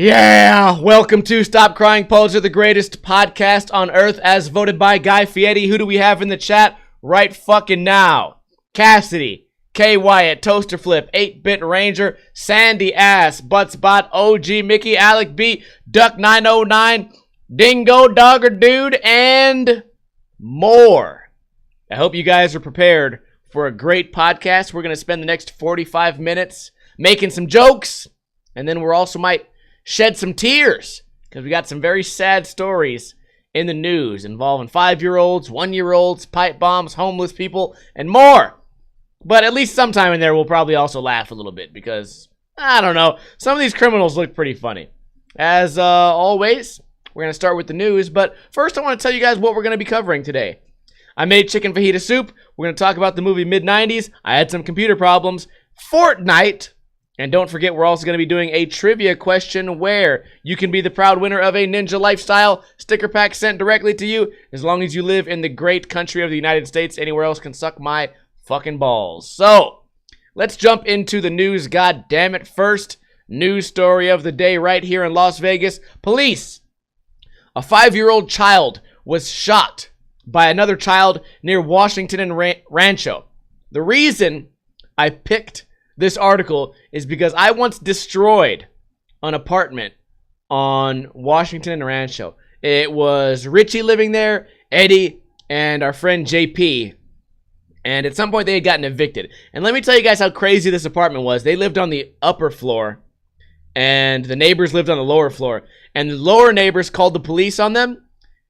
Yeah, welcome to Stop Crying Poser, the greatest podcast on earth as voted by Guy Fieri. Who do we have in the chat right fucking now? Cassidy, K. Wyatt, Toaster Flip, 8-Bit Ranger, Sandy Ass, Buttspot, OG Mickey, Alec B, Duck 909, Dingo Dogger Dude, and more. I hope you guys are prepared for a great podcast. We're going to spend the next 45 minutes making some jokes, and then we're also might shed some tears because we got some very sad stories in the news involving 5-year-olds, 1-year-olds, pipe bombs, homeless people, and more. But at least sometime in there, we'll probably also laugh a little bit because, I don't know, some of these criminals look pretty funny. As always, we're going to start with the news, but first I want to tell you guys what we're going to be covering today. I made chicken fajita soup. We're going to talk about the movie Mid-90s. I had some computer problems. Fortnite. And don't forget, we're also going to be doing a trivia question where you can be the proud winner of a Ninja Lifestyle sticker pack sent directly to you as long as you live in the great country of the United States. Anywhere else can suck my fucking balls. So, let's jump into the news, goddammit. First news story of the day right here in Las Vegas. Police. A 5-year-old child was shot by another child near Washington and Rancho. The reason I picked this article is because I once destroyed an apartment on Washington and Rancho. It was Richie living there, Eddie, and our friend JP. And at some point they had gotten evicted. And let me tell you guys how crazy this apartment was. They lived on the upper floor, and the neighbors lived on the lower floor. And the lower neighbors called the police on them.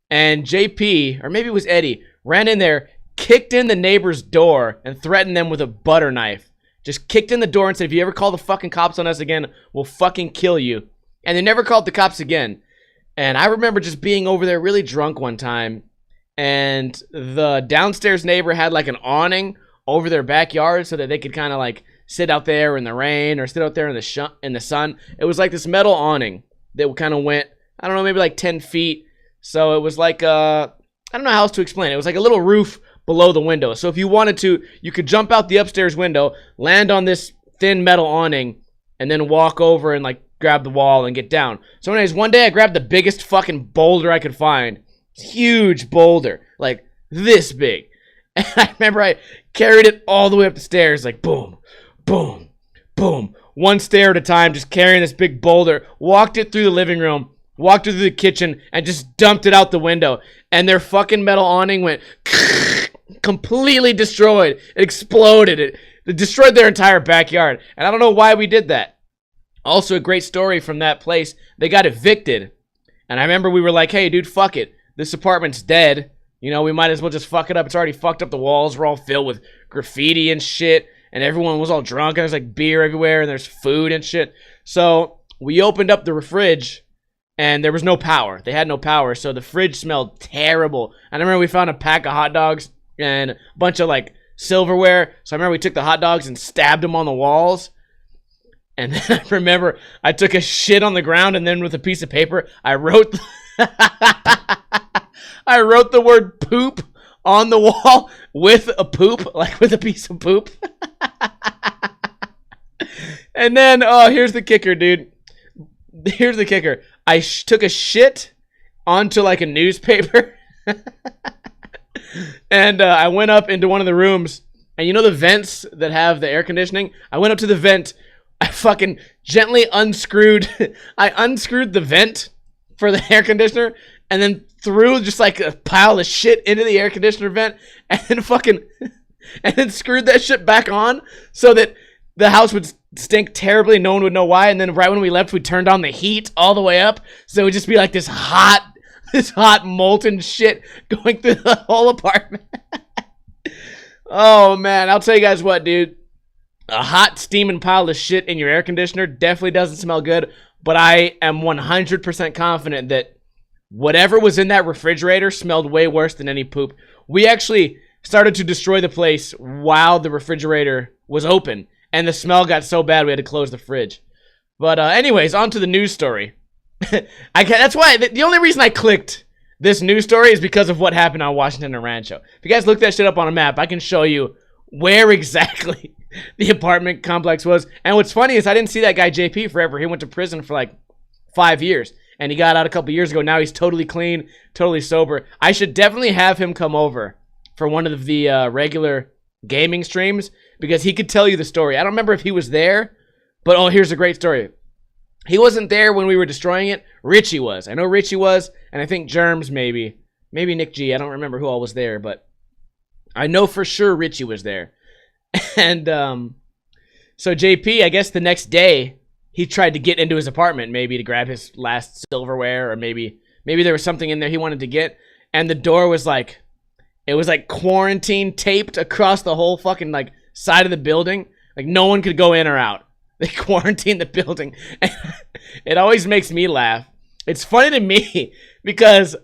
And JP, or maybe it was Eddie, ran in there, kicked in the neighbor's door, and threatened them with a butter knife. Just kicked in the door and said, if you ever call the fucking cops on us again, we'll fucking kill you. And they never called the cops again. And I remember just being over there really drunk one time. And the downstairs neighbor had like an awning over their backyard so that they could kind of like sit out there in the rain or sit out there in the sun. It was like this metal awning that kind of went, I don't know, maybe like 10 feet. So it was like, I don't know how else to explain it. It was like a little roof below the window. So if you wanted to, you could jump out the upstairs window, land on this thin metal awning, and then walk over and like grab the wall and get down. So anyways, one day I grabbed the biggest fucking boulder I could find. Huge boulder, like this big. And I remember I carried it all the way up the stairs, like boom, boom, boom. One stair at a time, just carrying this big boulder. Walked it through the living room, walked it through the kitchen, and just dumped it out the window. And their fucking metal awning went completely destroyed. It exploded. It destroyed their entire backyard. And I don't know why we did that. Also, a great story from that place. They got evicted. And I remember we were like, hey, dude, fuck it. This apartment's dead. You know, we might as well just fuck it up. It's already fucked up. The walls were all filled with graffiti and shit. And everyone was all drunk. And there's like beer everywhere. And there's food and shit. So we opened up the fridge. And there was no power. They had no power. So the fridge smelled terrible. And I remember we found a pack of hot dogs and a bunch of like silverware. So I remember we took the hot dogs and stabbed them on the walls. And then I remember I took a shit on the ground, and then with a piece of paper, I wrote I wrote the word poop on the wall with a poop, like with a piece of poop. And then, oh, here's the kicker, dude. Here's the kicker. I took a shit onto like a newspaper. And I went up into one of the rooms, and you know the vents that have the air conditioning? I went up to the vent. I fucking gently unscrewed. I unscrewed the vent for the air conditioner, and then threw just like a pile of shit into the air conditioner vent, and then screwed that shit back on so that the house would stink terribly. No one would know why. And then right when we left, we turned on the heat all the way up, so it would just be like this hot molten shit going through the whole apartment. Oh man, I'll tell you guys what, dude. A hot steaming pile of shit in your air conditioner definitely doesn't smell good, but I am 100% confident that whatever was in that refrigerator smelled way worse than any poop. We actually started to destroy the place while the refrigerator was open, and the smell got so bad we had to close the fridge. But anyways, on to the news story. That's why the only reason I clicked this news story is because of what happened on Washington and Rancho. If you guys look that shit up on a map, I can show you where exactly the apartment complex was. And what's funny is I didn't see that guy JP forever. He went to prison for like 5 years. And he got out a couple years ago. Now he's totally clean, totally sober. I should definitely have him come over for one of the regular gaming streams because he could tell you the story. I don't remember if he was there, but oh, here's a great story. He wasn't there when we were destroying it. Richie was. I know Richie was, and I think Germs maybe. Maybe Nick G. I don't remember who all was there, but I know for sure Richie was there. And so JP, I guess the next day, he tried to get into his apartment maybe to grab his last silverware, or maybe there was something in there he wanted to get, and the door was like, it was like quarantine taped across the whole fucking like side of the building. Like no one could go in or out. They quarantined the building. It always makes me laugh. It's funny to me because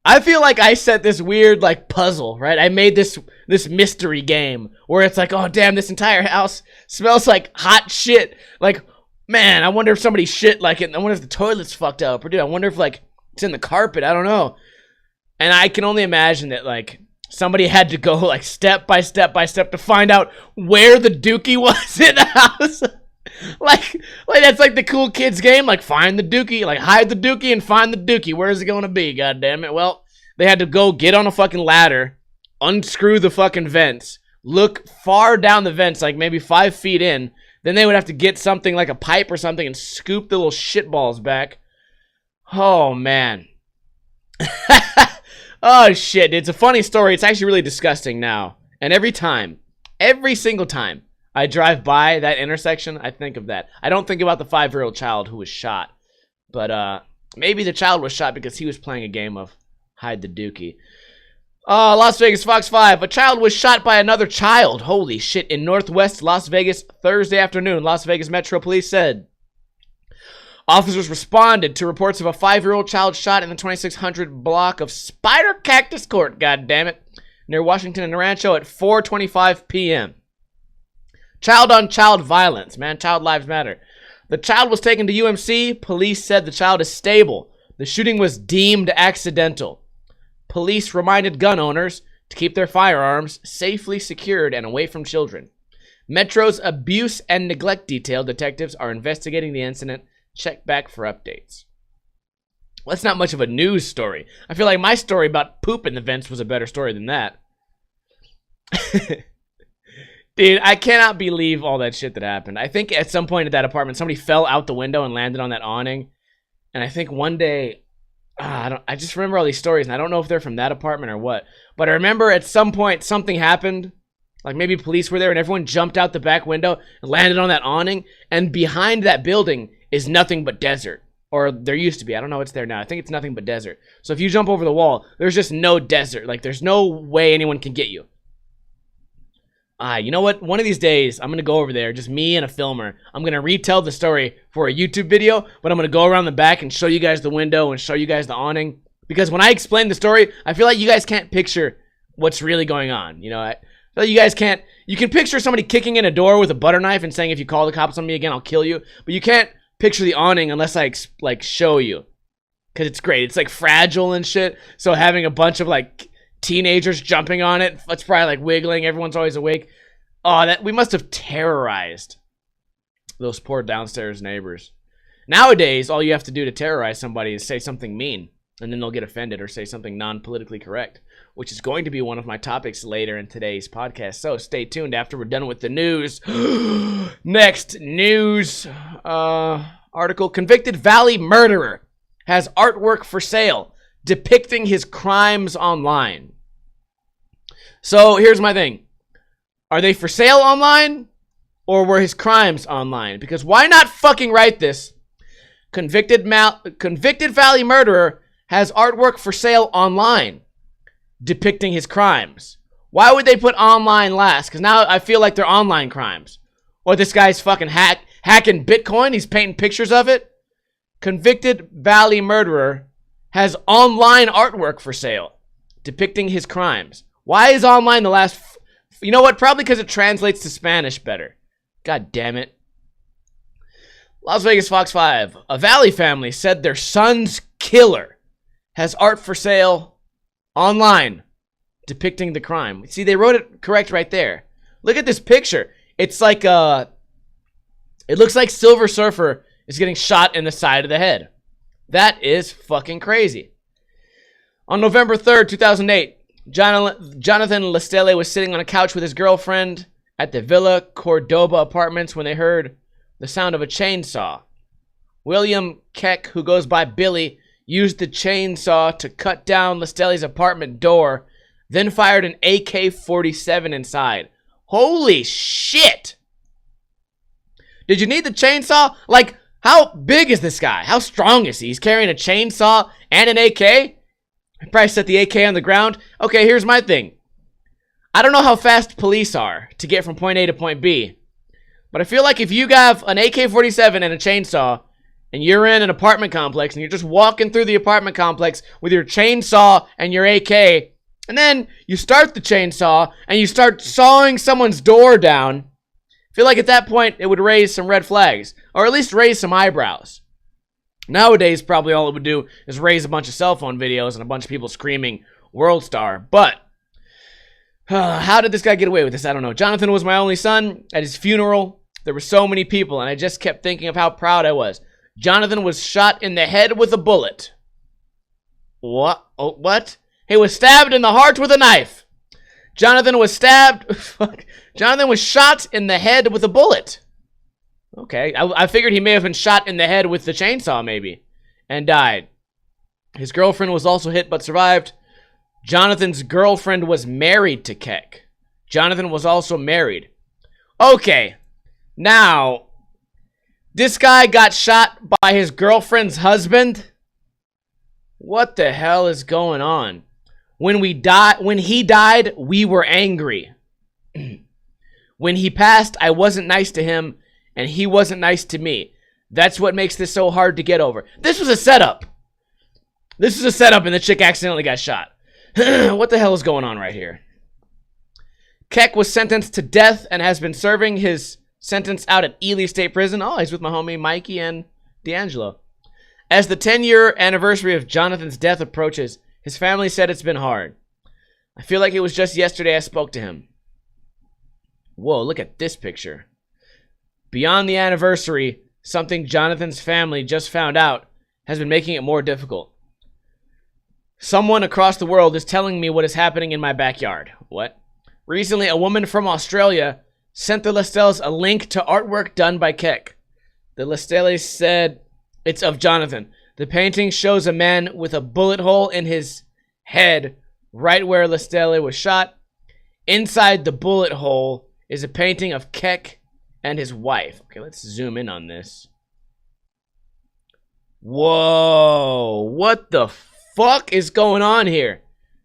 I feel like I set this weird like puzzle, right? I made this mystery game where it's like, oh damn, this entire house smells like hot shit. Like, man, I wonder if somebody shit like it. I wonder if the toilet's fucked up, or dude, I wonder if like it's in the carpet. I don't know. And I can only imagine that like somebody had to go like step by step to find out where the dookie was in the house. like that's like the cool kids game, like find the dookie, like hide the dookie and find the dookie. Where is it going to be? God damn it. Well, they had to go get on a fucking ladder, unscrew the fucking vents, look far down the vents, like maybe 5 feet in. Then they would have to get something like a pipe or something and scoop the little shit balls back. Oh, man. Oh, shit. It's a funny story. It's actually really disgusting now. And every single time I drive by that intersection, I think of that. I don't think about the 5-year-old child who was shot. But maybe the child was shot because he was playing a game of hide the dookie. Las Vegas Fox 5. A child was shot by another child. Holy shit. In Northwest Las Vegas Thursday afternoon, Las Vegas Metro Police said officers responded to reports of a 5-year-old child shot in the 2600 block of Spider Cactus Court, goddammit, near Washington and Rancho at 4:25 p.m. Child-on-child violence. Man, child lives matter. The child was taken to UMC. Police said the child is stable. The shooting was deemed accidental. Police reminded gun owners to keep their firearms safely secured and away from children. Metro's abuse and neglect detail detectives are investigating the incident. Check back for updates. Well, that's not much of a news story. I feel like my story about poop in the vents was a better story than that. Dude, I cannot believe all that shit that happened. I think at some point at that apartment, somebody fell out the window and landed on that awning. And I think one day, I just remember all these stories, and I don't know if they're from that apartment or what. But I remember at some point something happened. Like maybe police were there and everyone jumped out the back window and landed on that awning. And behind that building is nothing but desert. Or there used to be. I don't know what's there now. I think it's nothing but desert. So if you jump over the wall, there's just no desert. Like there's no way anyone can get you. You know what? One of these days, I'm going to go over there, just me and a filmer. I'm going to retell the story for a YouTube video, but I'm going to go around the back and show you guys the window and show you guys the awning. Because when I explain the story, I feel like you guys can't picture what's really going on. You know, I feel like you guys can't. You can picture somebody kicking in a door with a butter knife and saying, if you call the cops on me again, I'll kill you. But you can't picture the awning unless I, like, show you. Because it's great. It's, like, fragile and shit. So having a bunch of, like, teenagers jumping on it, it's probably like wiggling, everyone's always awake. Oh, that we must have terrorized those poor downstairs neighbors. Nowadays, all you have to do to terrorize somebody is say something mean, and then they'll get offended, or say something non-politically correct, which is going to be one of my topics later in today's podcast. So stay tuned after we're done with the news. Next news article: convicted Valley murderer has artwork for sale depicting his crimes online. So here's my thing. Are they for sale online, or were his crimes online? Because why not fucking write this? Convicted Valley murderer has artwork for sale online depicting his crimes. Why would they put online last? Because now I feel like they're online crimes. Or this guy's fucking hacking Bitcoin. He's painting pictures of it. Convicted Valley murderer has online artwork for sale depicting his crimes. Why is online the last? You know what? Probably because it translates to Spanish better. God damn it. Las Vegas Fox 5. A Valley family said their son's killer has art for sale online depicting the crime. See, they wrote it correct right there. Look at this picture. It's like it looks like Silver Surfer is getting shot in the side of the head. That is fucking crazy. On November 3rd, 2008, Jonathan Lestelle was sitting on a couch with his girlfriend at the Villa Cordoba apartments when they heard the sound of a chainsaw. William Keck, who goes by Billy, used the chainsaw to cut down Lestelle's apartment door, then fired an AK-47 inside. Holy shit! Did you need the chainsaw? Like, how big is this guy? How strong is he? He's carrying a chainsaw and an AK? He probably set the AK on the ground. Okay, here's my thing. I don't know how fast police are to get from point A to point B, but I feel like if you have an AK-47 and a chainsaw, and you're in an apartment complex, and you're just walking through the apartment complex with your chainsaw and your AK, and then you start the chainsaw, and you start sawing someone's door down, I feel like at that point, it would raise some red flags, or at least raise some eyebrows. Nowadays, probably all it would do is raise a bunch of cell phone videos and a bunch of people screaming, "World Star." But, how did this guy get away with this? I don't know. Jonathan was my only son. At his funeral, there were so many people, and I just kept thinking of how proud I was. Jonathan was shot in the head with a bullet. What? Oh, what? He was stabbed in the heart with a knife. Jonathan was stabbed. Jonathan was shot in the head with a bullet. Okay, I figured he may have been shot in the head with the chainsaw, maybe, and died. His girlfriend was also hit but survived. Jonathan's girlfriend was married to Keck. Jonathan was also married. Okay, now, this guy got shot by his girlfriend's husband? What the hell is going on? When he died, we were angry. When he passed, I wasn't nice to him, and he wasn't nice to me. That's what makes this so hard to get over. This was a setup. This was a setup, and the chick accidentally got shot. What the hell is going on right here? Keck was sentenced to death and has been serving his sentence out at Ely State Prison. Oh, he's with my homie Mikey and D'Angelo. As the 10-year anniversary of Jonathan's death approaches, his family said it's been hard. I feel like it was just yesterday I spoke to him. Whoa, look at this picture. Beyond the anniversary, something Jonathan's family just found out has been making it more difficult. Someone across the world is telling me what is happening in my backyard. What? Recently, a woman from Australia sent the Lestelles a link to artwork done by Keck. The Lestelles said it's of Jonathan. The painting shows a man with a bullet hole in his head right where Lestelle was shot. Inside the bullet hole is a painting of Keck and his wife. Okay, let's zoom in on this. Whoa, what the fuck is going on here?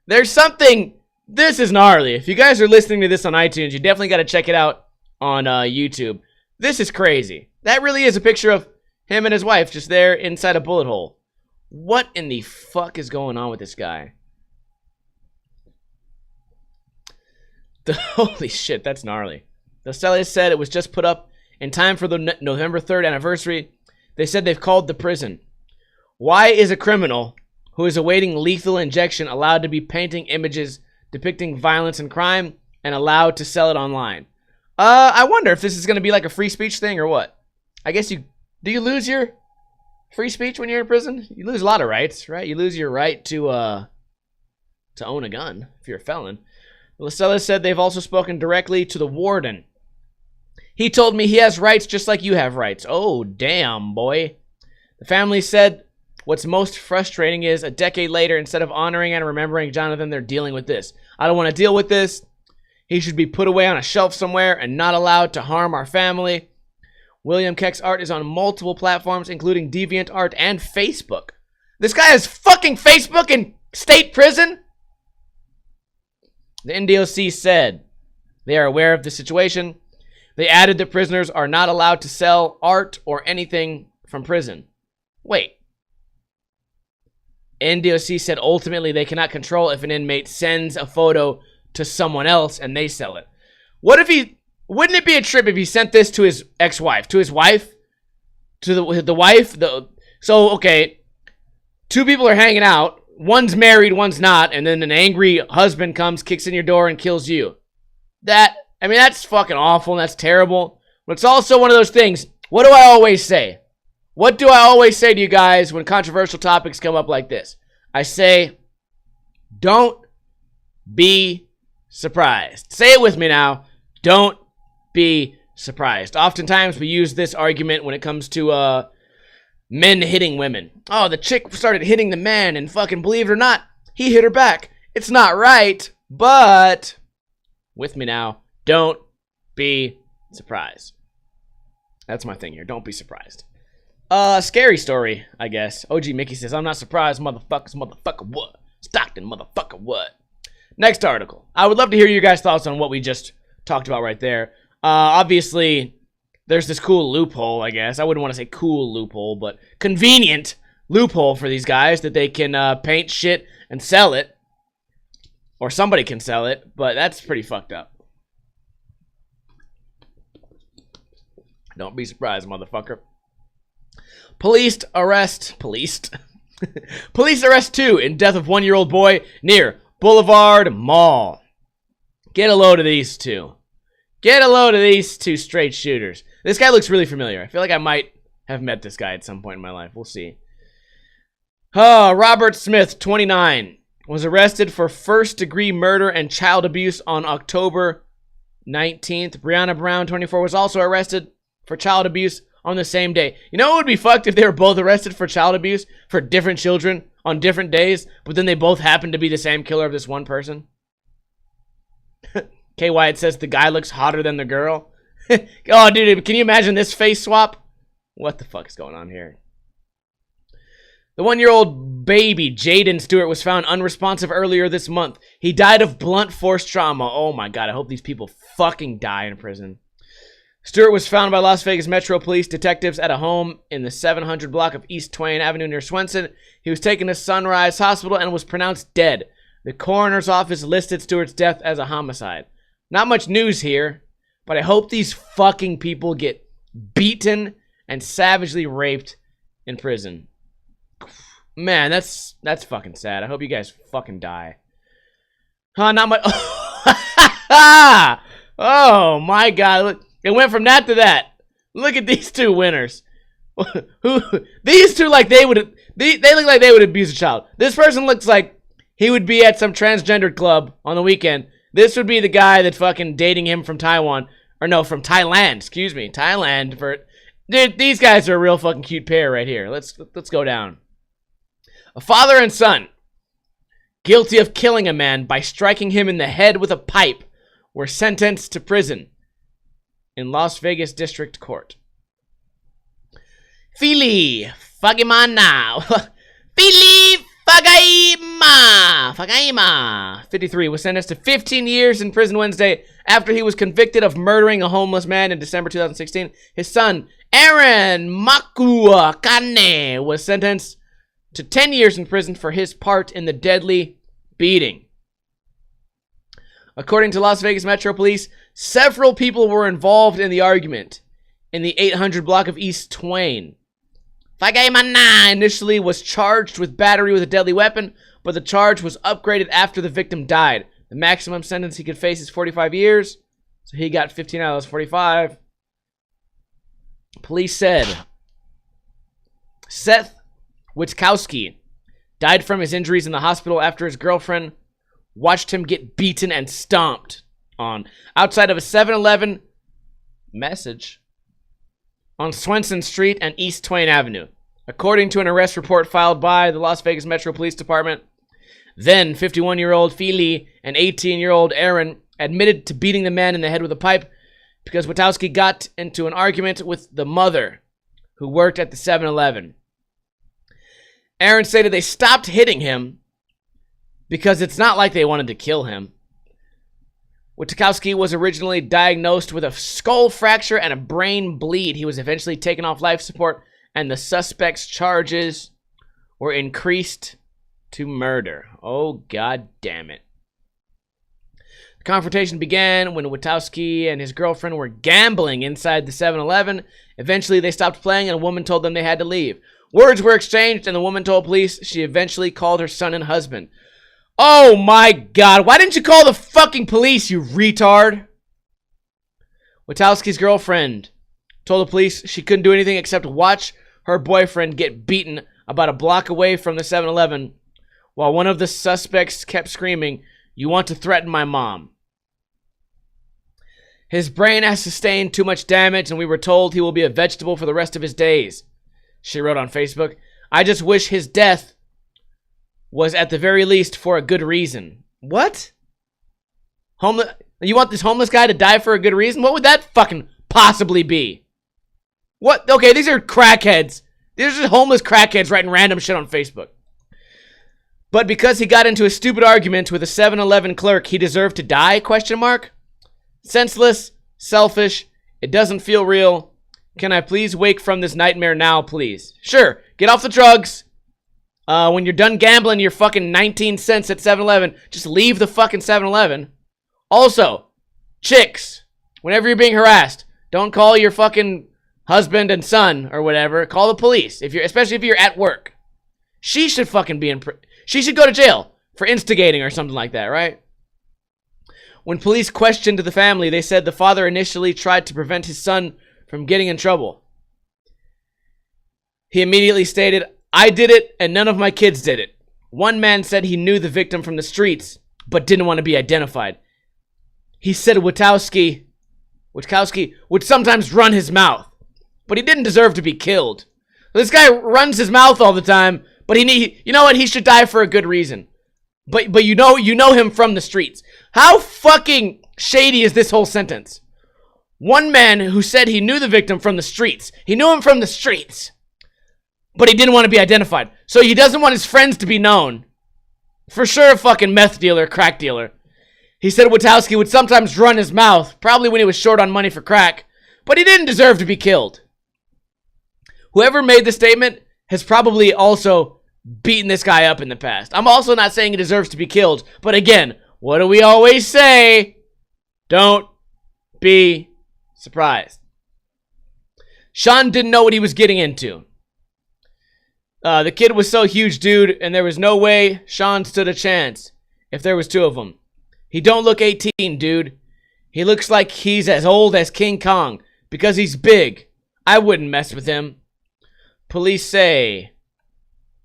There's something. This is gnarly. If you guys are listening to this on iTunes, you definitely got to check it out on YouTube. This is crazy. That really is a picture of him and his wife just there inside a bullet hole. What in the fuck is going on with this guy? Holy shit, that's gnarly. The Stellies said it was just put up in time for the November 3rd anniversary. They said they've called the prison. Why is a criminal who is awaiting lethal injection allowed to be painting images depicting violence and crime and allowed to sell it online? I wonder if this is going to be like a free speech thing or what. I guess do you lose your free speech when you're in prison? You lose a lot of rights, right? You lose your right to own a gun if you're a felon. Lestelle said they've also spoken directly to the warden. He told me he has rights just like you have rights. Oh, damn, boy. The family said what's most frustrating is a decade later, instead of honoring and remembering Jonathan, they're dealing with this. I don't want to deal with this. He should be put away on a shelf somewhere and not allowed to harm our family. William Keck's art is on multiple platforms, including DeviantArt and Facebook. This guy has fucking Facebook in state prison? The NDOC said they are aware of the situation. They added that prisoners are not allowed to sell art or anything from prison. Wait. NDOC said ultimately they cannot control if an inmate sends a photo to someone else and they sell it. What if wouldn't it be a trip if he sent this to his ex-wife, to his wife, to the wife? So, okay, two people are hanging out. One's married, one's not, and then an angry husband comes, kicks in your door, and kills you. That's fucking awful, and that's terrible. But it's also one of those things. What do I always say? What do I always say to you guys when controversial topics come up like this? I say, don't be surprised. Say it with me now. Don't be surprised. Oftentimes we use this argument when it comes to men hitting women. Oh, the chick started hitting the man and fucking believe it or not, he hit her back. It's not right, but with me now, don't be surprised. That's my thing here. Don't be surprised. Scary story, I guess. OG Mickey says, I'm not surprised, motherfuckers, motherfucker what? Stockton, motherfucker what? Next article. I would love to hear you guys' thoughts on what we just talked about right there. Obviously, there's this cool loophole, I guess. I wouldn't want to say cool loophole, but convenient loophole for these guys that they can paint shit and sell it. Or somebody can sell it, but that's pretty fucked up. Don't be surprised, motherfucker. Police arrest 2 in death of 1-year-old boy near Boulevard Mall. Get a load of these two. Get a load of these two straight shooters. This guy looks really familiar. I feel like I might have met this guy at some point in my life. We'll see. Robert Smith, 29, was arrested for first-degree murder and child abuse on October 19th. Brianna Brown, 24, was also arrested for child abuse on the same day. You know what would be fucked if they were both arrested for child abuse for different children on different days, but then they both happen to be the same killer of this one person? K. Wyatt says the guy looks hotter than the girl. Oh, dude, can you imagine this face swap? What the fuck is going on here? The 1-year-old baby, Jaden Stewart, was found unresponsive earlier this month. He died of blunt force trauma. Oh my god, I hope these people fucking die in prison. Stewart was found by Las Vegas Metro Police detectives at a home in the 700 block of East Twain Avenue near Swenson. He was taken to Sunrise Hospital and was pronounced dead. The coroner's office listed Stewart's death as a homicide. Not much news here, but I hope these fucking people get beaten and savagely raped in prison. Man, that's fucking sad. I hope you guys fucking die. Not much. Oh my god, look. It went from that to that. Look at these two winners. These two, like they look like they would abuse a child. This person looks like he would be at some transgendered club on the weekend. This would be the guy that fucking dating him from Taiwan. Or no, from Thailand. Excuse me. Thailand. Dude, these guys are a real fucking cute pair right here. Let's go down. A father and son, guilty of killing a man by striking him in the head with a pipe, were sentenced to prison in Las Vegas District Court. Fili Fagimana. Fili Fagaima, 53, was sentenced to 15 years in prison Wednesday after he was convicted of murdering a homeless man in December 2016. His son, Aaron Makuakane, was sentenced to 10 years in prison for his part in the deadly beating. According to Las Vegas Metro Police, several people were involved in the argument in the 800 block of East Twain. Fagaimana initially was charged with battery with a deadly weapon, but the charge was upgraded after the victim died. The maximum sentence he could face is 45 years, so he got 15 out of those 45. Police said Seth Witkowski died from his injuries in the hospital after his girlfriend watched him get beaten and stomped on outside of a 7-Eleven message on Swenson Street and East Twain Avenue. According to an arrest report filed by the Las Vegas Metro Police Department, then 51-year-old Fili and 18-year-old Aaron admitted to beating the man in the head with a pipe because Witkowski got into an argument with the mother who worked at the 7-Eleven. Aaron stated they stopped hitting him because it's not like they wanted to kill him. Witkowski was originally diagnosed with a skull fracture and a brain bleed. He was eventually taken off life support, and the suspect's charges were increased to murder. Oh, god damn it. The confrontation began when Witkowski and his girlfriend were gambling inside the 7-Eleven. Eventually, they stopped playing, and a woman told them they had to leave. Words were exchanged, and the woman told police she eventually called her son and husband. Oh my god, why didn't you call the fucking police, you retard? Witkowski's girlfriend told the police she couldn't do anything except watch her boyfriend get beaten about a block away from the 7-Eleven while one of the suspects kept screaming, "You want to threaten my mom." His brain has sustained too much damage and we were told he will be a vegetable for the rest of his days, she wrote on Facebook. I just wish his death was at the very least for a good reason. What? You want this homeless guy to die for a good reason? What would that fucking possibly be? What? Okay, these are crackheads. These are just homeless crackheads writing random shit on Facebook. But because he got into a stupid argument with a 7-Eleven clerk, he deserved to die? Question mark. Senseless, selfish, it doesn't feel real. Can I please wake from this nightmare now, please? Sure, get off the drugs. When you're done gambling your fucking 19 cents at 7-Eleven, just leave the fucking 7-Eleven. Also, chicks, whenever you're being harassed, don't call your fucking husband and son or whatever. Call the police, especially if you're at work. She should fucking be she should go to jail for instigating or something like that, right? When police questioned the family, they said the father initially tried to prevent his son from getting in trouble. He immediately stated, I did it and none of my kids did it. One man said he knew the victim from the streets, but didn't want to be identified. He said Witkowski would sometimes run his mouth, but he didn't deserve to be killed. This guy runs his mouth all the time, but you know what? He should die for a good reason. But you know him from the streets. How fucking shady is this whole sentence? One man who said he knew the victim from the streets. He knew him from the streets, but he didn't want to be identified. So he doesn't want his friends to be known. For sure, a fucking meth dealer, crack dealer. He said Witkowski would sometimes run his mouth, probably when he was short on money for crack, but he didn't deserve to be killed. Whoever made the statement has probably also beaten this guy up in the past. I'm also not saying he deserves to be killed, but again, what do we always say? Don't be surprised. Sean didn't know what he was getting into. The kid was so huge, dude, and there was no way Sean stood a chance if there was two of them. He don't look 18, dude. He looks like he's as old as King Kong because he's big. I wouldn't mess with him. Police say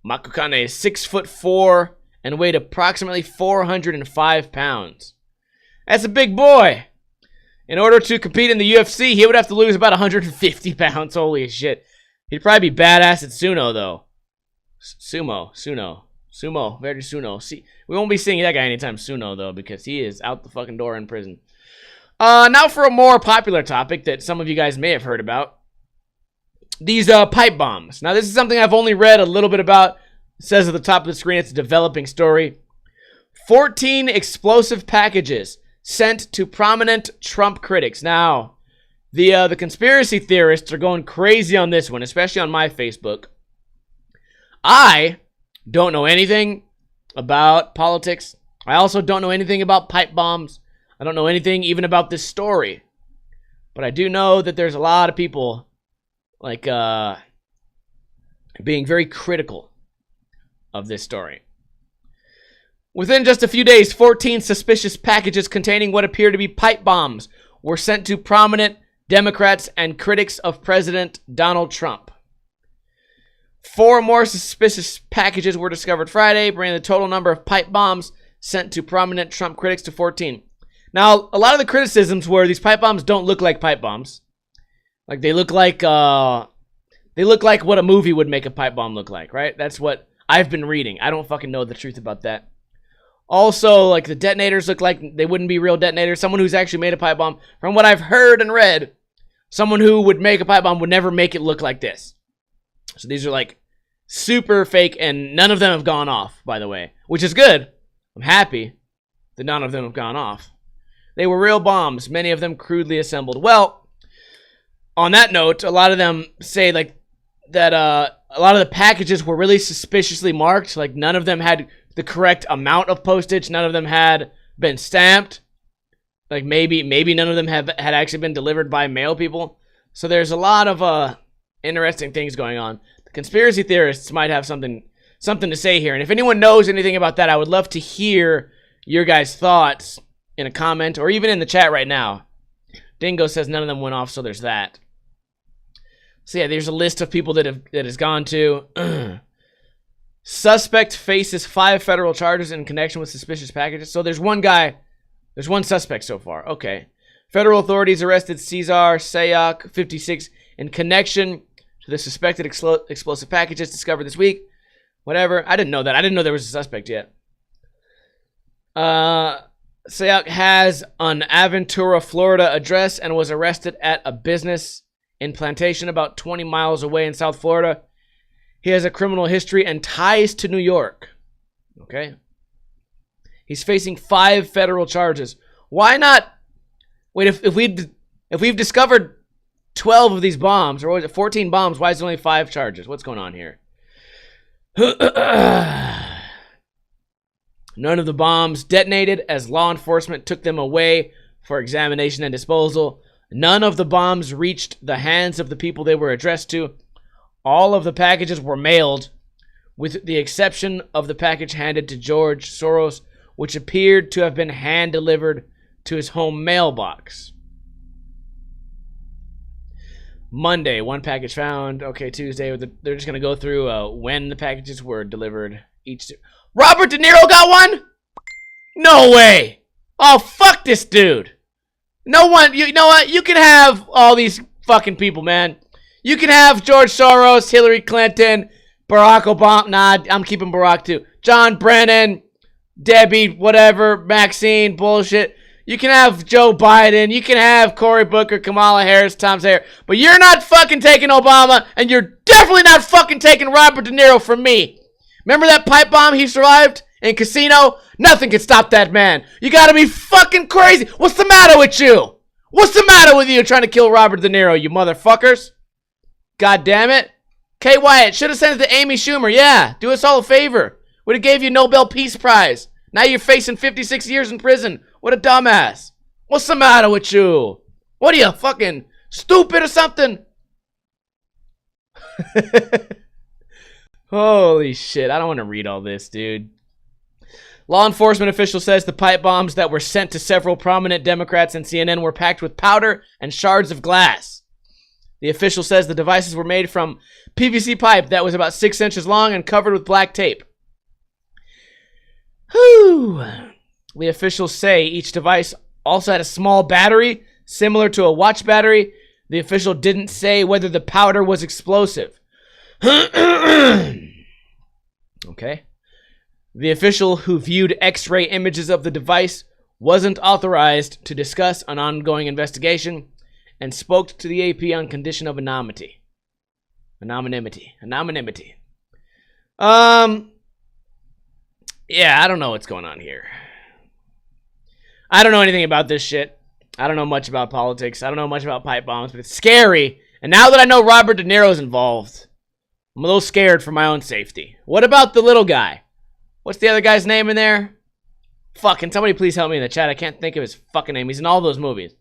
Makukane is 6'4" and weighed approximately 405 pounds. That's a big boy. In order to compete in the UFC, he would have to lose about 150 pounds. Holy shit. He'd probably be badass at Suno, though. Sumo, very Suno. See, we won't be seeing that guy anytime soon, though, because he is out the fucking door in prison. Now for a more popular topic that some of you guys may have heard about. These pipe bombs. Now, this is something I've only read a little bit about. It says at the top of the screen it's a developing story. 14 explosive packages sent to prominent Trump critics. Now, the conspiracy theorists are going crazy on this one, especially on my Facebook. I don't know anything about politics. I also don't know anything about pipe bombs. I don't know anything even about this story. But I do know that there's a lot of people like being very critical of this story. Within just a few days, 14 suspicious packages containing what appear to be pipe bombs were sent to prominent Democrats and critics of President Donald Trump. 4 more suspicious packages were discovered Friday, bringing the total number of pipe bombs sent to prominent Trump critics to 14. Now, a lot of the criticisms were these pipe bombs don't look like pipe bombs. Like they look like what a movie would make a pipe bomb look like, right? That's what I've been reading. I don't fucking know the truth about that. Also, like the detonators look like they wouldn't be real detonators. Someone who's actually made a pipe bomb, from what I've heard and read, someone who would make a pipe bomb would never make it look like this. So these are like super fake, and none of them have gone off, by the way, which is good. I'm happy that none of them have gone off. They were real bombs, many of them crudely assembled. Well, on that note, a lot of them say like that a lot of the packages were really suspiciously marked. Like none of them had the correct amount of postage. None of them had been stamped. Like maybe none of them had actually been delivered by mail people. So there's a lot of interesting things going on. The conspiracy theorists might have something to say here. And if anyone knows anything about that, I would love to hear your guys' thoughts in a comment or even in the chat right now. Dingo says none of them went off, so there's that. So yeah, there's a list of people that has gone to. Suspect faces 5 federal charges in connection with suspicious packages. So there's one suspect so far. Okay. Federal authorities arrested Cesar Sayoc, 56, in connection to the suspected explosive packages discovered this week. Whatever. I didn't know that. I didn't know there was a suspect yet. Sayoc has an Aventura, Florida address and was arrested at a business in Plantation about 20 miles away in South Florida. He has a criminal history and ties to New York. Okay. He's facing 5 federal charges. Why not? Wait, if we've discovered 12 of these bombs, or was it 14 bombs, why is there only 5 charges? What's going on here? None of the bombs detonated as law enforcement took them away for examination and disposal. None of the bombs reached the hands of the people they were addressed to. All of the packages were mailed, with the exception of the package handed to George Soros, which appeared to have been hand-delivered to his home mailbox. Monday, 1 package found. Okay, Tuesday, they're just going to go through when the packages were delivered. Robert De Niro got one? No way. Oh, fuck this dude. No one, you know what? You can have all these fucking people, man. You can have George Soros, Hillary Clinton, Barack Obama. Nah, I'm keeping Barack too. John Brennan, Debbie, whatever, Maxine, bullshit. You can have Joe Biden. You can have Cory Booker, Kamala Harris, Tom Sayer. But you're not fucking taking Obama, and you're definitely not fucking taking Robert De Niro from me. Remember that pipe bomb he survived in Casino? Nothing can stop that man. You gotta be fucking crazy. What's the matter with you? What's the matter with you trying to kill Robert De Niro, you motherfuckers? God damn it. Kay Wyatt, should have sent it to Amy Schumer. Yeah, do us all a favor. Would have gave you a Nobel Peace Prize. Now you're facing 56 years in prison. What a dumbass. What's the matter with you? What are you, fucking stupid or something? Holy shit, I don't want to read all this, dude. Law enforcement official says the pipe bombs that were sent to several prominent Democrats and CNN were packed with powder and shards of glass. The official says the devices were made from PVC pipe that was about 6 inches long and covered with black tape. Whew. The officials say each device also had a small battery, similar to a watch battery. The official didn't say whether the powder was explosive. Okay. The official who viewed X-ray images of the device wasn't authorized to discuss an ongoing investigation and spoke to the AP on condition of anonymity. Anonymity. Yeah, I don't know what's going on here. I don't know anything about this shit. I don't know much about politics. I don't know much about pipe bombs, but it's scary. And now that I know Robert De Niro's involved, I'm a little scared for my own safety. What about the little guy? What's the other guy's name in there? Fucking somebody please help me in the chat. I can't think of his fucking name. He's in all those movies.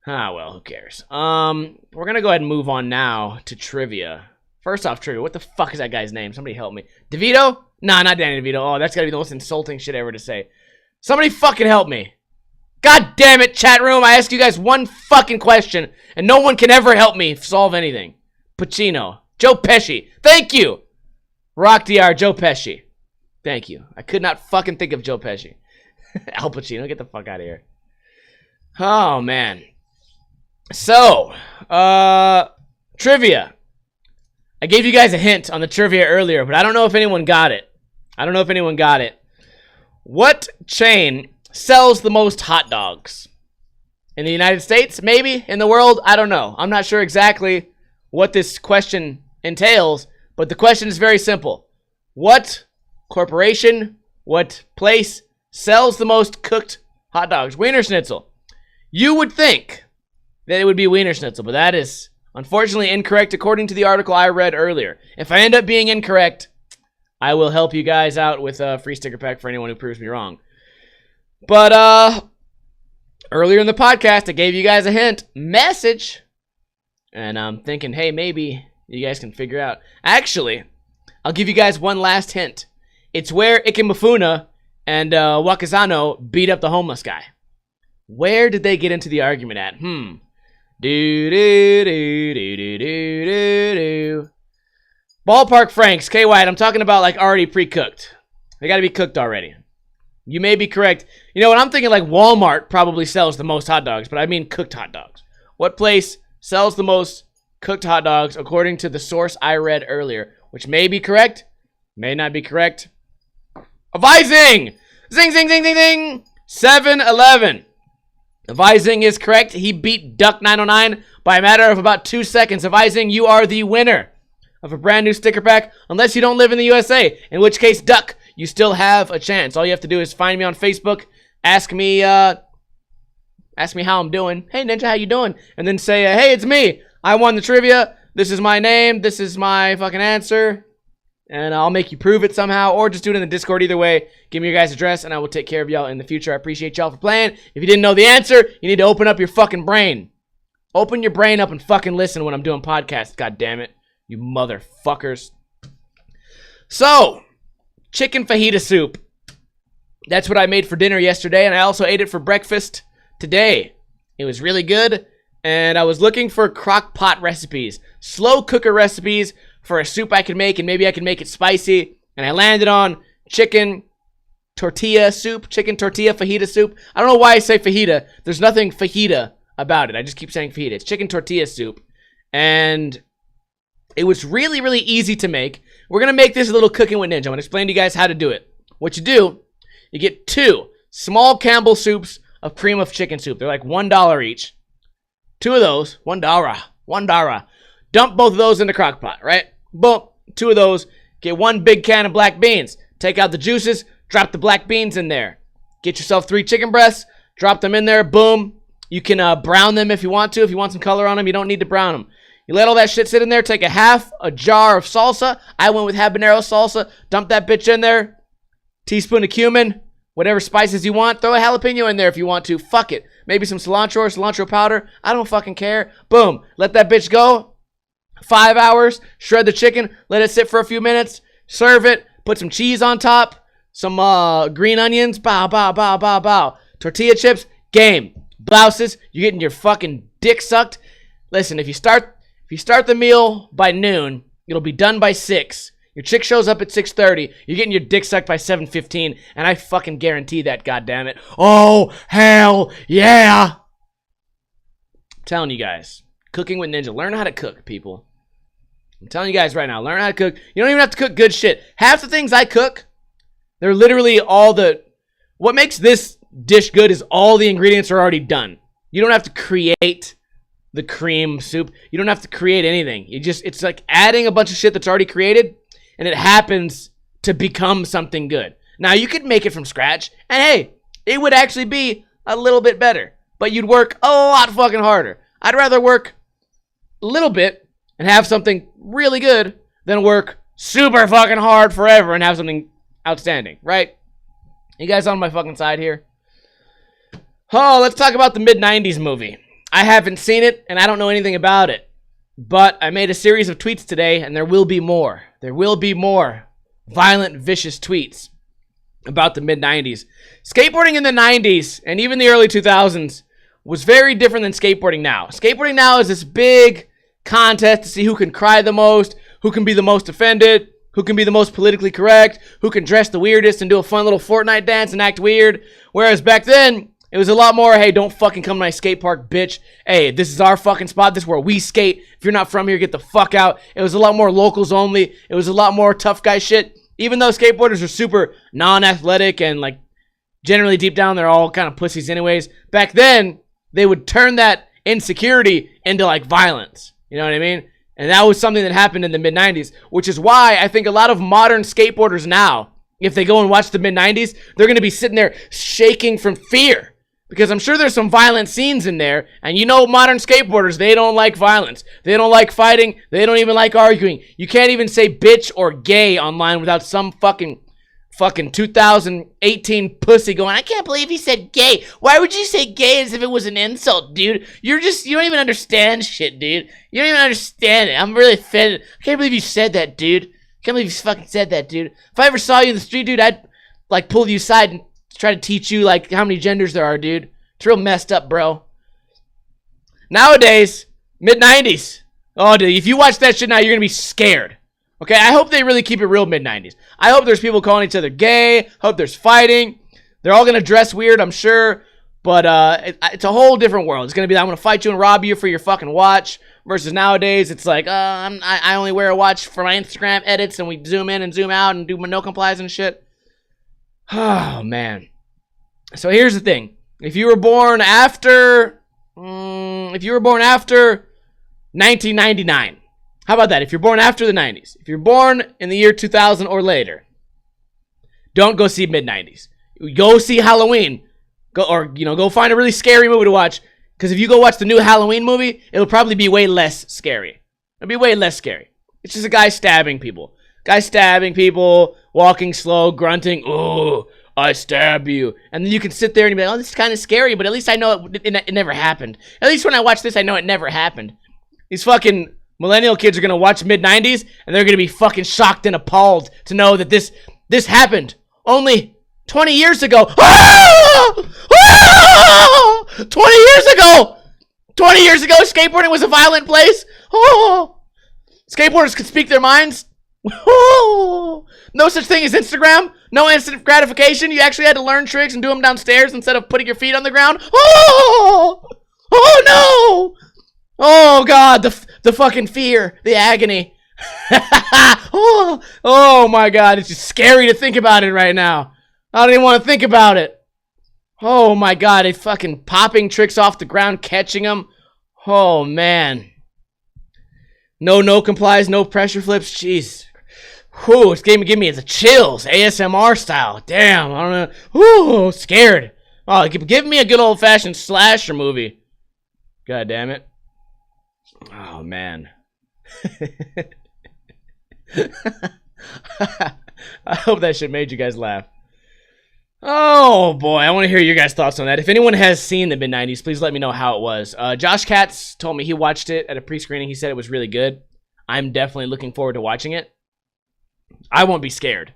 Ah, well, who cares? We're gonna go ahead and move on now to trivia. First off, trivia. What the fuck is that guy's name? Somebody help me. DeVito? Nah, not Danny DeVito. Oh, that's gotta be the most insulting shit ever to say. Somebody fucking help me. God damn it, chat room. I ask you guys one fucking question, and no one can ever help me solve anything. Pacino. Joe Pesci. Thank you. Rock DR, Joe Pesci. Thank you. I could not fucking think of Joe Pesci. Al Pacino, get the fuck out of here. Oh, man. So, trivia. I gave you guys a hint on the trivia earlier, but I don't know if anyone got it. What chain sells the most hot dogs? In the United States? Maybe? In the world? I don't know. I'm not sure exactly what this question entails, but the question is very simple. What corporation, what place sells the most cooked hot dogs? Wiener Schnitzel. You would think that it would be Wiener Schnitzel, but that is unfortunately incorrect according to the article I read earlier. If I end up being incorrect, I will help you guys out with a free sticker pack for anyone who proves me wrong. But earlier in the podcast, I gave you guys a hint. Message. And I'm thinking, hey, maybe you guys can figure out. Actually, I'll give you guys one last hint. It's where Ikemefuna and Wakazano beat up the homeless guy. Where did they get into the argument at? Do do do do do do do do. Ballpark Franks, K White. I'm talking about like already pre-cooked. They got to be cooked already. You may be correct. You know what? I'm thinking like Walmart probably sells the most hot dogs, but I mean cooked hot dogs. What place sells the most cooked hot dogs according to the source I read earlier? Which may be correct, may not be correct. Avising! Zing, zing, zing, zing, zing! 7-Eleven. Avising is correct. He beat Duck 909 by a matter of about 2 seconds. Avising, you are the winner of a brand new sticker pack, unless you don't live in the USA, in which case, Duck, you still have a chance. All you have to do is find me on Facebook, ask me how I'm doing. Hey, Ninja, how you doing? And then say, hey, it's me. I won the trivia. This is my name. This is my fucking answer. And I'll make you prove it somehow, or just do it in the Discord. Either way, give me your guys' address, and I will take care of y'all in the future. I appreciate y'all for playing. If you didn't know the answer, you need to open up your fucking brain. Open your brain up and fucking listen when I'm doing podcasts. God damn it, you motherfuckers. So, chicken fajita soup. That's what I made for dinner yesterday, and I also ate it for breakfast today. It was really good, and I was looking for crock pot recipes, slow cooker recipes for a soup I could make, and maybe I could make it spicy. And I landed on chicken tortilla soup, chicken tortilla fajita soup. I don't know why I say fajita. There's nothing fajita about it. I just keep saying fajita. It's chicken tortilla soup. And it was really, really easy to make. We're going to make this a little cooking with Ninja. I'm going to explain to you guys how to do it. What you do, you get 2 small Campbell soups of cream of chicken soup. They're like $1 each. 2 of those, $1. Dump both of those in the crock pot, right? Boom, 2 of those. Get 1 big can of black beans. Take out the juices, drop the black beans in there. Get yourself 3 chicken breasts, drop them in there, boom. You can brown them if you want to. If you want some color on them, you don't need to brown them. You let all that shit sit in there, take a jar of salsa. I went with habanero salsa. Dump that bitch in there. Teaspoon of cumin, whatever spices you want. Throw a jalapeno in there if you want to. Fuck it. Maybe some cilantro or cilantro powder. I don't fucking care. Boom. Let that bitch go. 5 hours, shred the chicken, let it sit for a few minutes, serve it, put some cheese on top, some green onions, bow, bow, bow, bow, bow. Tortilla chips, game. Blouses, you're getting your fucking dick sucked. Listen, if you start the meal by noon, it'll be done by 6. Your chick shows up at 6:30, you're getting your dick sucked by 7:15, and I fucking guarantee that, goddammit. Oh, hell yeah! I'm telling you guys. Cooking with Ninja. Learn how to cook, people. I'm telling you guys right now, learn how to cook. You don't even have to cook good shit. Half the things I cook, they're literally what makes this dish good is all the ingredients are already done. You don't have to create the cream soup. You don't have to create anything. It's like adding a bunch of shit that's already created, and it happens to become something good. Now, you could make it from scratch, and hey, it would actually be a little bit better, but you'd work a lot fucking harder. I'd rather work a little bit and have something really good than work super fucking hard forever and have something outstanding, right? You guys on my fucking side here? Oh, let's talk about the mid-90s movie. I haven't seen it, and I don't know anything about it. But I made a series of tweets today, and there will be more. There will be more violent, vicious tweets about the mid-90s. Skateboarding in the 90s, and even the early 2000s, was very different than skateboarding now. Skateboarding now is this big contest to see who can cry the most, who can be the most offended, who can be the most politically correct, who can dress the weirdest and do a fun little Fortnite dance and act weird. Whereas back then, it was a lot more, hey, don't fucking come to my skate park, bitch. Hey, this is our fucking spot. This is where we skate. If you're not from here, get the fuck out. It was a lot more locals only. It was a lot more tough guy shit. Even though skateboarders are super non-athletic and, like, generally deep down, they're all kind of pussies anyways. Back then, they would turn that insecurity into, like, violence. You know what I mean? And that was something that happened in the mid-90s, which is why I think a lot of modern skateboarders now, if they go and watch the mid-90s, they're going to be sitting there shaking from fear. Because I'm sure there's some violent scenes in there, and you know modern skateboarders, they don't like violence. They don't like fighting. They don't even like arguing. You can't even say bitch or gay online without some fucking 2018 pussy going, I can't believe he said gay. Why would you say gay as if it was an insult, dude? You don't even understand shit, dude. You don't even understand it. I'm really offended. I can't believe you said that, dude. I can't believe you fucking said that, dude. If I ever saw you in the street, dude, I'd, like, pull you aside and try to teach you, like, how many genders there are, dude. It's real messed up, bro. Nowadays, mid-90s. Oh, dude, if you watch that shit now, you're going to be scared. Okay, I hope they really keep it real mid-90s. I hope there's people calling each other gay. Hope there's fighting. They're all going to dress weird, I'm sure. But it's a whole different world. It's going to be, I'm going to fight you and rob you for your fucking watch. Versus nowadays, it's like, I only wear a watch for my Instagram edits, and we zoom in and zoom out and do no complies and shit. Oh, man. So here's the thing. If you were born after 1999, how about that? If you're born after the 90s, if you're born in the year 2000 or later, don't go see mid-90s. Go see Halloween. Go find a really scary movie to watch. Because if you go watch the new Halloween movie, it'll probably be way less scary. It'll be way less scary. It's just a guy stabbing people. Walking slow, grunting, oh, I stab you. And then you can sit there and be like, oh, this is kind of scary, but at least I know it never happened. At least when I watch this, I know it never happened. These fucking millennial kids are going to watch mid-90s, and they're going to be fucking shocked and appalled to know that this happened only 20 years ago. Ah! Ah! 20 years ago! 20 years ago, skateboarding was a violent place. Oh! Skateboarders could speak their minds. Oh! No such thing as Instagram. No instant gratification. You actually had to learn tricks and do them downstairs instead of putting your feet on the ground. Oh! Oh no! Oh God, the fucking fear, the agony. Oh my God, it's just scary to think about it right now. I don't even want to think about it. Oh my God, it's fucking popping tricks off the ground, catching them. Oh man. No complies, no pressure flips. Jeez. Whew, it's give me the chills, ASMR style. Damn, I don't know. Whew, scared. Oh, give me a good old-fashioned slasher movie. God damn it. Oh man. I hope that shit made you guys laugh. Oh boy, I want to hear your guys' thoughts on that. If anyone has seen the mid-90s, please let me know how it was. Josh Katz told me he watched it at a pre-screening. He said it was really good. I'm definitely looking forward to watching it. I won't be scared,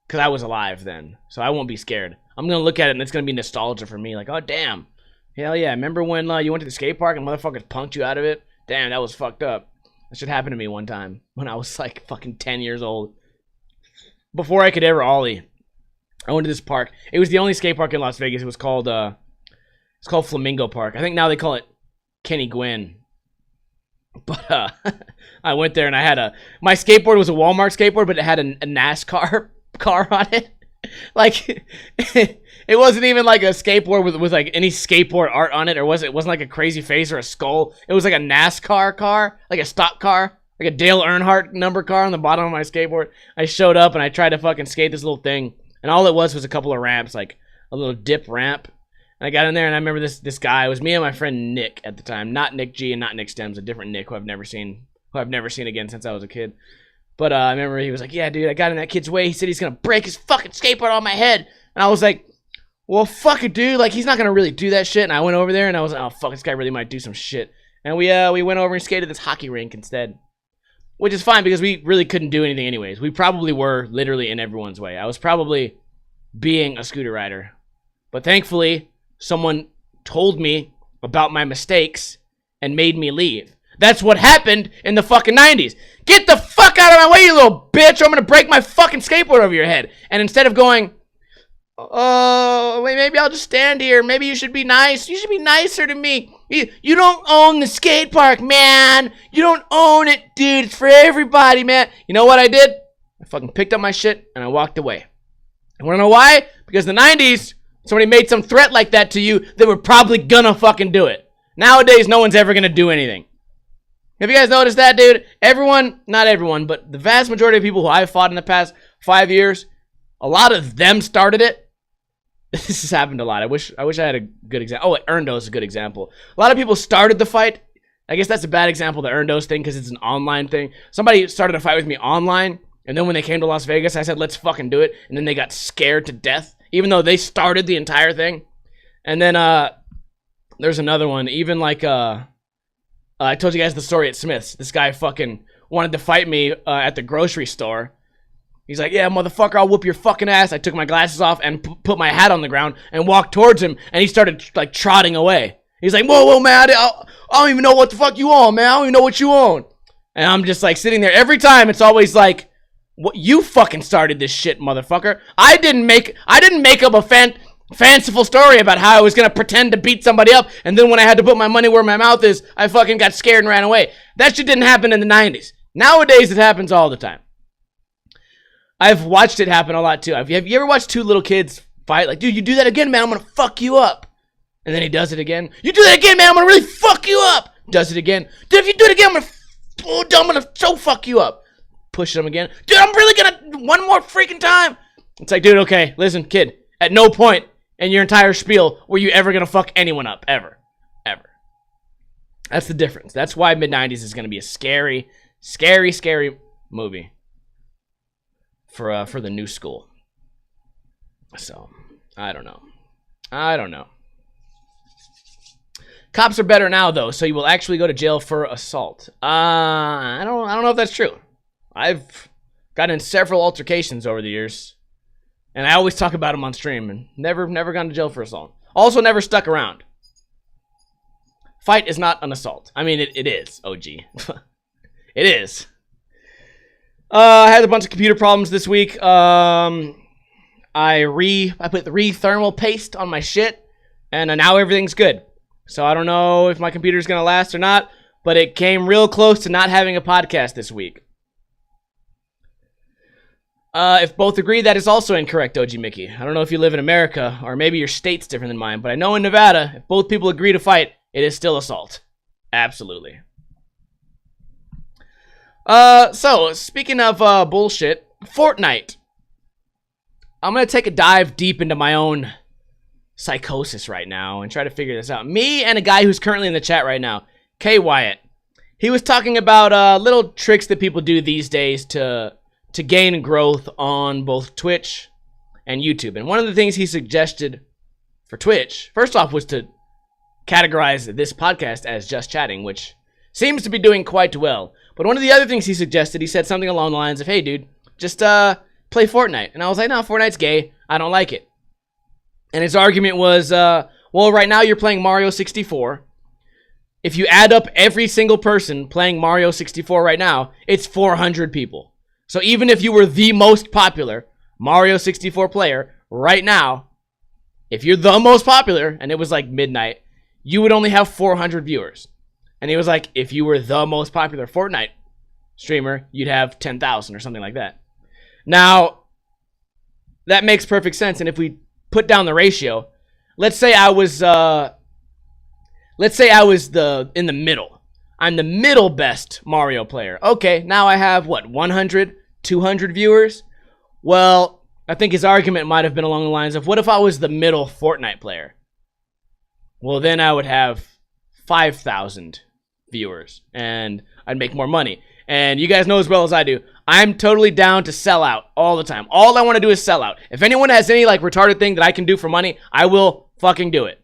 because I was alive then, so I won't be scared. I'm going to look at it, and it's going to be nostalgia for me. Like, oh, damn. Hell yeah. Remember when you went to the skate park and motherfuckers punked you out of it? Damn, that was fucked up. That should happen to me one time when I was like fucking 10 years old. Before I could ever ollie, I went to this park. It was the only skate park in Las Vegas. It was called Flamingo Park. I think now they call it Kenny Gwynn. But I went there and I had my skateboard was a Walmart skateboard, but it had a NASCAR car on it. Like it wasn't even like a skateboard with like any skateboard art on it, or it wasn't like a crazy face or a skull. It was like a NASCAR car, like a stock car, like a Dale Earnhardt number car on the bottom of my skateboard. I showed up and I tried to fucking skate this little thing, and all it was a couple of ramps, like a little dip ramp. And I got in there and I remember this guy. It was me and my friend Nick at the time, not Nick G and not Nick Stems, a different Nick who I've never seen again since I was a kid. But I remember he was like, yeah, dude, I got in that kid's way. He said he's going to break his fucking skateboard on my head. And I was like, well, fuck it, dude. Like, he's not going to really do that shit. And I went over there and I was like, oh, fuck, this guy really might do some shit. And we went over and skated this hockey rink instead. Which is fine because we really couldn't do anything anyways. We probably were literally in everyone's way. I was probably being a scooter rider. But thankfully, someone told me about my mistakes and made me leave. That's what happened in the fucking 90s. Get the fuck out of my way, you little bitch, or I'm gonna break my fucking skateboard over your head. And instead of going, oh, wait, maybe I'll just stand here. Maybe you should be nice. You should be nicer to me. You don't own the skate park, man. You don't own it, dude. It's for everybody, man. You know what I did? I fucking picked up my shit and I walked away. You wanna know why? Because in the 90s, somebody made some threat like that to you, they were probably gonna fucking do it. Nowadays, no one's ever gonna do anything. Have you guys noticed that, dude? Everyone, not everyone, but the vast majority of people who I've fought in the past 5 years, a lot of them started it. This has happened a lot. I wish I had a good example. Oh, Erndos is a good example. A lot of people started the fight. I guess that's a bad example, the Erndos thing, because it's an online thing. Somebody started a fight with me online, and then when they came to Las Vegas, I said, let's fucking do it. And then they got scared to death, even though they started the entire thing. And then there's another one. Even like I told you guys the story at Smith's. This guy fucking wanted to fight me at the grocery store. He's like, yeah, motherfucker, I'll whoop your fucking ass. I took my glasses off and put my hat on the ground and walked towards him, and he started like trotting away. He's like, whoa, man, I don't even know what the fuck you on, man. I don't even know what you own. And I'm just like sitting there. Every time it's always like, what, you fucking started this shit, motherfucker. I didn't make up a fanciful story about how I was gonna pretend to beat somebody up, and then when I had to put my money where my mouth is, I fucking got scared and ran away. That shit didn't happen in the 90s. Nowadays, it happens all the time. I've watched it happen a lot too. Have you ever watched two little kids fight? Like, dude, you do that again, man, I'm gonna fuck you up. And then he does it again. You do that again, man, I'm gonna really fuck you up. Does it again. Dude, if you do it again, I'm gonna so fuck you up. Push him again. Dude, I'm really gonna, one more freaking time. It's like, dude, okay, listen, kid. At no point in your entire spiel were you ever gonna fuck anyone up. Ever. Ever. That's the difference. That's why mid-90s is gonna be a scary, scary, scary movie for the new school. So, I don't know. Cops are better now, though, so you will actually go to jail for assault. I don't know if that's true. I've gotten in several altercations over the years, and I always talk about them on stream, and never gone to jail for assault. Also, never stuck around. Fight is not an assault. I mean, it is, OG. It is. I had a bunch of computer problems this week. I put the thermal paste on my shit, and now everything's good. So I don't know if my computer's going to last or not, but it came real close to not having a podcast this week. If both agree, that is also incorrect, OG Mickey. I don't know if you live in America, or maybe your state's different than mine, but I know in Nevada, if both people agree to fight, it is still assault. Absolutely. So, speaking of bullshit, Fortnite. I'm going to take a dive deep into my own psychosis right now and try to figure this out. Me and a guy who's currently in the chat right now, K Wyatt, he was talking about little tricks that people do these days to gain growth on both Twitch and YouTube. And one of the things he suggested for Twitch, first off, was to categorize this podcast as just chatting, which seems to be doing quite well. But one of the other things he suggested, he said something along the lines of, hey dude, just play Fortnite. And I was like, no, Fortnite's gay, I don't like it. And his argument was, well, right now you're playing Mario 64. If you add up every single person playing Mario 64 right now, it's 400 people. So even if you were the most popular Mario 64 player right now, if you're the most popular, and it was like midnight, you would only have 400 viewers. And he was like, if you were the most popular Fortnite streamer, you'd have 10,000 or something like that. Now, that makes perfect sense. And if we put down the ratio, let's say I was in the middle. I'm the middle best Mario player. Okay, now I have, what, 100, 200 viewers? Well, I think his argument might have been along the lines of, what if I was the middle Fortnite player? Well, then I would have 5,000 viewers, and I'd make more money. And you guys know as well as I do, I'm totally down to sell out all the time. All I want to do is sell out. If anyone has any, like, retarded thing that I can do for money, I will fucking do it.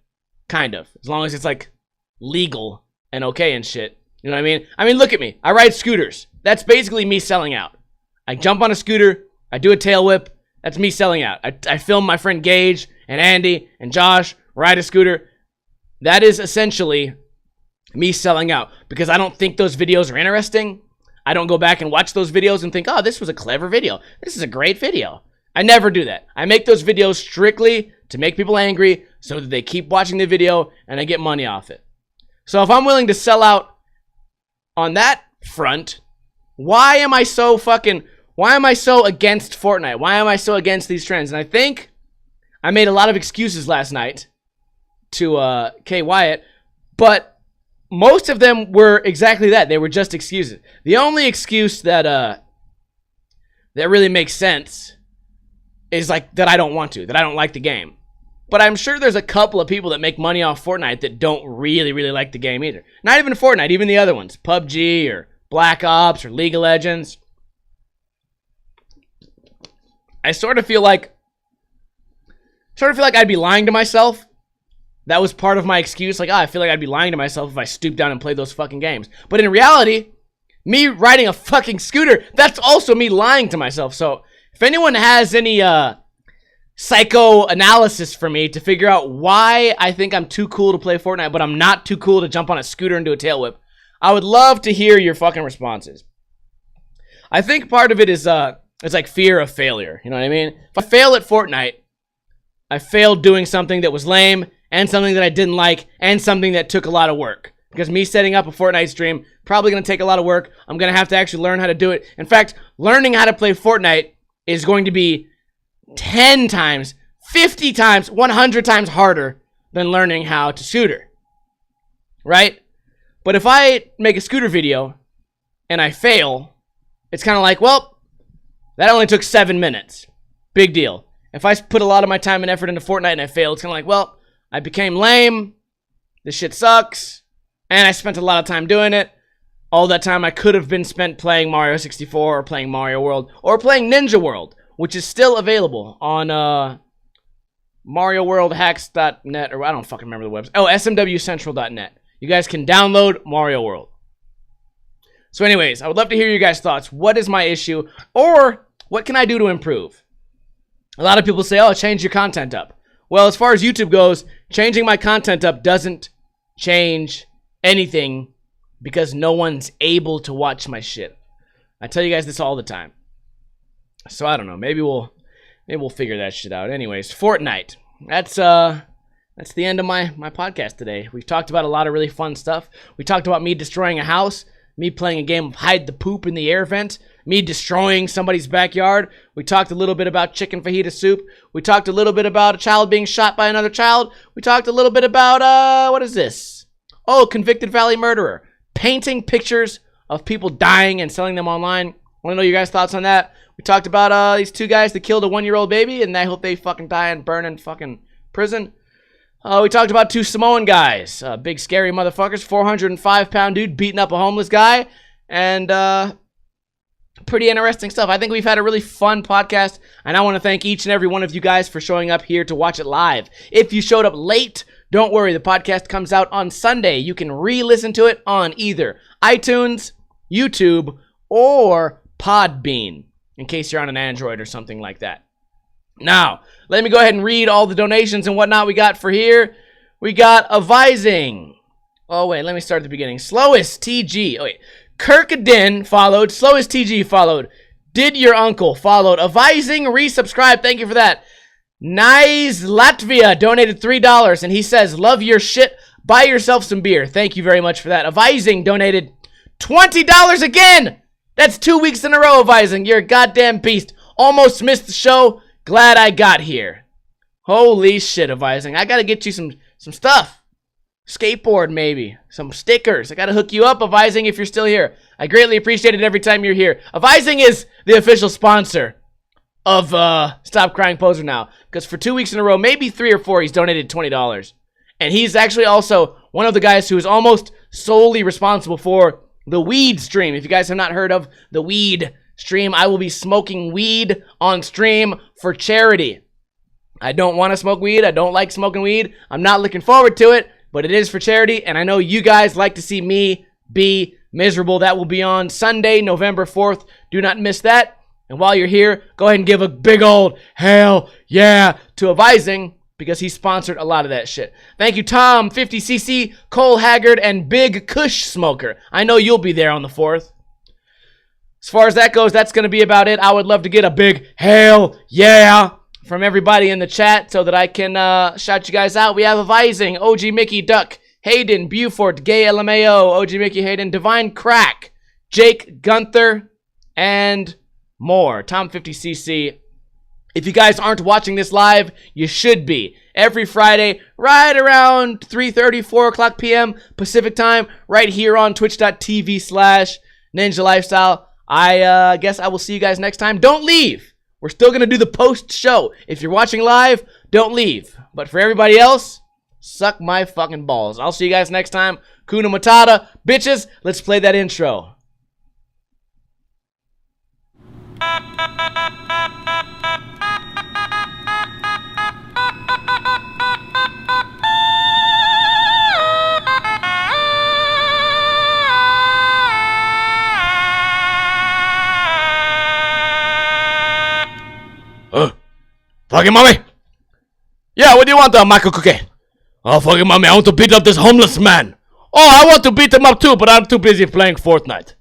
Kind of. As long as it's, like, legal and okay and shit. You know what I mean? I mean, look at me. I ride scooters. That's basically me selling out. I jump on a scooter. I do a tail whip. That's me selling out. I film my friend Gage and Andy and Josh ride a scooter. That is essentially me selling out because I don't think those videos are interesting. I don't go back and watch those videos and think, oh, this was a clever video. This is a great video. I never do that. I make those videos strictly to make people angry so that they keep watching the video and I get money off it. So if I'm willing to sell out on that front, why am I so against Fortnite? Why am I so against these trends? And I think I made a lot of excuses last night to K Wyatt, but most of them were exactly that. They were just excuses. The only excuse that really makes sense is like that I don't want to, that I don't like the game. But I'm sure there's a couple of people that make money off Fortnite that don't really like the game either. Not even Fortnite, even the other ones. PUBG or Black Ops or League of Legends. I sort of feel like I'd be lying to myself. That was part of my excuse. Like, I feel like I'd be lying to myself if I stooped down and played those fucking games. But in reality, me riding a fucking scooter, that's also me lying to myself. So if anyone has any psychoanalysis for me to figure out why I think I'm too cool to play Fortnite, but I'm not too cool to jump on a scooter and do a tail whip. I would love to hear your fucking responses. I think part of it is it's like fear of failure. You know what I mean? If I fail at Fortnite, I failed doing something that was lame and something that I didn't like and something that took a lot of work. Because me setting up a Fortnite stream, probably going to take a lot of work. I'm going to have to actually learn how to do it. In fact, learning how to play Fortnite is going to be 10 times, 50 times, 100 times harder than learning how to scooter. Right? But if I make a scooter video and I fail, it's kind of like, well, that only took 7 minutes. Big deal. If I put a lot of my time and effort into Fortnite and I fail, it's kind of like, well, I became lame. This shit sucks. And I spent a lot of time doing it. All that time I could have been spent playing Mario 64 or playing Mario World or playing Ninja World, which is still available on MarioWorldHacks.net, or I don't fucking remember the website. Oh, smwcentral.net. You guys can download Mario World. So anyways, I would love to hear your guys' thoughts. What is my issue? Or what can I do to improve? A lot of people say, oh, change your content up. Well, as far as YouTube goes, changing my content up doesn't change anything because no one's able to watch my shit. I tell you guys this all the time. So I don't know. Maybe we'll figure that shit out. Anyways, Fortnite. That's the end of my podcast today. We've talked about a lot of really fun stuff. We talked about me destroying a house, me playing a game of hide the poop in the air vent, me destroying somebody's backyard. We talked a little bit about chicken fajita soup. We talked a little bit about a child being shot by another child. We talked a little bit about, what is this? Oh, convicted Valley murderer. Painting pictures of people dying and selling them online. Want to know your guys' thoughts on that? We talked about these two guys that killed a 1-year-old baby, and I hope they fucking die and burn in fucking prison. We talked about 2 Samoan guys, big scary motherfuckers, 405-pound dude beating up a homeless guy, and pretty interesting stuff. I think we've had a really fun podcast, and I want to thank each and every one of you guys for showing up here to watch it live. If you showed up late, don't worry, the podcast comes out on Sunday. You can re-listen to it on either iTunes, YouTube, or Podbean, in case you're on an Android or something like that. Now, let me go ahead and read all the donations and whatnot we got for here. We got Avising. Oh, wait, let me start at the beginning. Slowest TG. Oh, wait. Kirkadin followed. Slowest TG followed. Did your uncle followed. Avising resubscribe. Thank you for that. Nice Latvia donated $3, and he says, love your shit. Buy yourself some beer. Thank you very much for that. Avising donated $20 again. That's 2 weeks in a row, Avising. You're a goddamn beast. Almost missed the show. Glad I got here. Holy shit, Avising. I gotta get you some stuff. Skateboard, maybe. Some stickers. I gotta hook you up, Avising, if you're still here. I greatly appreciate it every time you're here. Avising is the official sponsor of Stop Crying Poser now. Because for 2 weeks in a row, maybe 3 or 4, he's donated $20. And he's actually also one of the guys who is almost solely responsible for the weed stream. If you guys have not heard of the weed stream, I will be smoking weed on stream for charity. I don't want to smoke weed. I don't like smoking weed. I'm not looking forward to it, but it is for charity, and I know you guys like to see me be miserable. That will be on Sunday, November 4th. Do not miss that. And while you're here, go ahead and give a big old hell yeah to Avising, because he sponsored a lot of that shit. Thank you, Tom, 50cc, Cole Haggard, and Big Kush Smoker. I know you'll be there on the 4th. As far as that goes, that's going to be about it. I would love to get a big hell yeah from everybody in the chat so that I can shout you guys out. We have Avising, OG Mickey, Duck, Hayden, Buford, Gay LMAO, OG Mickey, Hayden, Divine Crack, Jake, Gunther, and more. Tom 50cc. If you guys aren't watching this live, you should be. Every Friday, right around 3:30, 4 o'clock p.m. Pacific time, right here on twitch.tv/Ninja Lifestyle. I guess I will see you guys next time. Don't leave. We're still going to do the post-show. If you're watching live, don't leave. But for everybody else, suck my fucking balls. I'll see you guys next time. Kuna Matata. Bitches, let's play that intro. Fucking mommy. Yeah, what do you want, Michael Cookie? Oh, fucking mommy, I want to beat up this homeless man. Oh, I want to beat him up too, but I'm too busy playing Fortnite.